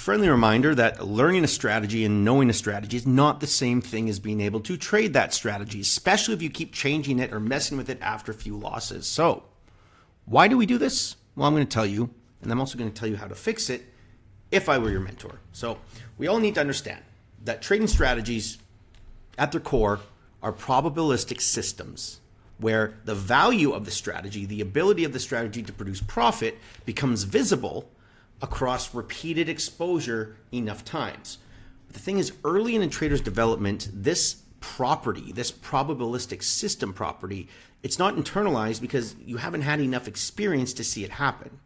Friendly reminder that learning a strategy and knowing a strategy is not the same thing as being able to trade that strategy, especially if you keep changing it or messing with it after a few losses. So, why do we do this? Well, I'm going to tell you, and I'm also going to tell you how to fix it if I were your mentor. So, we all need to understand that trading strategies at their core are probabilistic systems where the value of the strategy, the ability of the strategy to produce profit, becomes visible across repeated exposure enough times. But the thing is, early in a trader's development, this property, this probabilistic system property, it's not internalized because you haven't had enough experience to see it happen.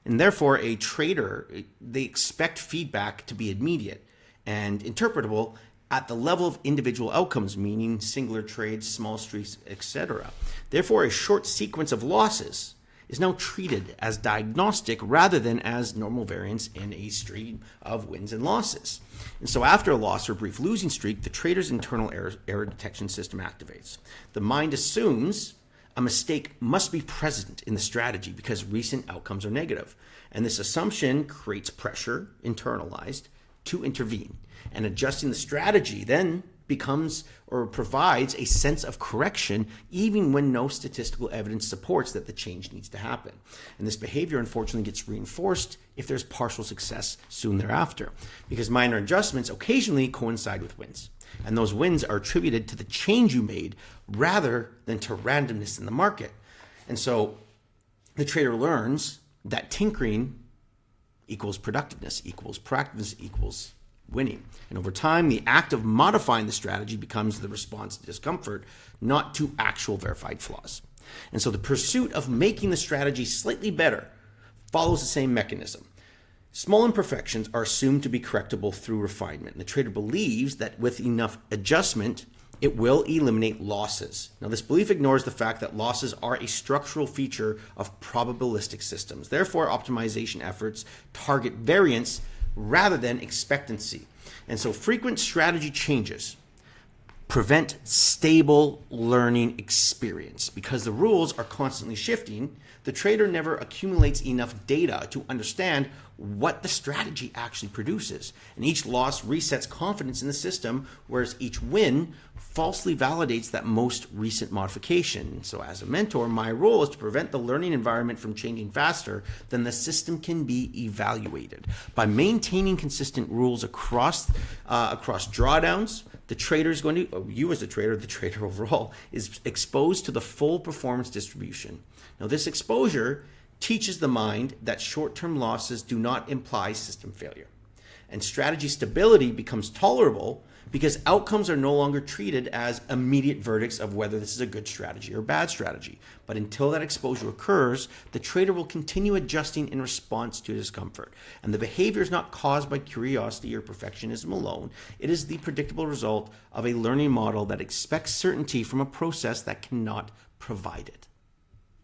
And therefore, a trader, they expect feedback to be immediate and interpretable at the level of individual outcomes, meaning singular trades, small streaks, etc. Therefore, a short sequence of losses is now treated as diagnostic rather than as normal variance in a stream of wins and losses. And so after a loss or brief losing streak, the trader's internal error detection system activates. The mind assumes a mistake must be present in the strategy because recent outcomes are negative. And this assumption creates pressure, internalized, to intervene. And adjusting the strategy then becomes or provides a sense of correction even when no statistical evidence supports that the change needs to happen. And this behavior unfortunately gets reinforced if there's partial success soon thereafter, because minor adjustments occasionally coincide with wins. And those wins are attributed to the change you made rather than to randomness in the market. And so the trader learns that tinkering equals productiveness, equals proactiveness, equals winning. And over time, the act of modifying the strategy becomes the response to discomfort, not to actual verified flaws. And so the pursuit of making the strategy slightly better follows the same mechanism. Small imperfections are assumed to be correctable through refinement. And the trader believes that with enough adjustment, it will eliminate losses. Now, this belief ignores the fact that losses are a structural feature of probabilistic systems. Therefore, optimization efforts target variance rather than expectancy. And so frequent strategy changes prevent stable learning experience. Because the rules are constantly shifting, the trader never accumulates enough data to understand what the strategy actually produces. And each loss resets confidence in the system, whereas each win falsely validates that most recent modification. So as a mentor, my role is to prevent the learning environment from changing faster than the system can be evaluated. By maintaining consistent rules across drawdowns, the trader is going to, you as a trader, the trader overall, is exposed to the full performance distribution. Now, this exposure teaches the mind that short-term losses do not imply system failure. And strategy stability becomes tolerable because outcomes are no longer treated as immediate verdicts of whether this is a good strategy or bad strategy. But until that exposure occurs, the trader will continue adjusting in response to discomfort. And the behavior is not caused by curiosity or perfectionism alone. It is the predictable result of a learning model that expects certainty from a process that cannot provide it.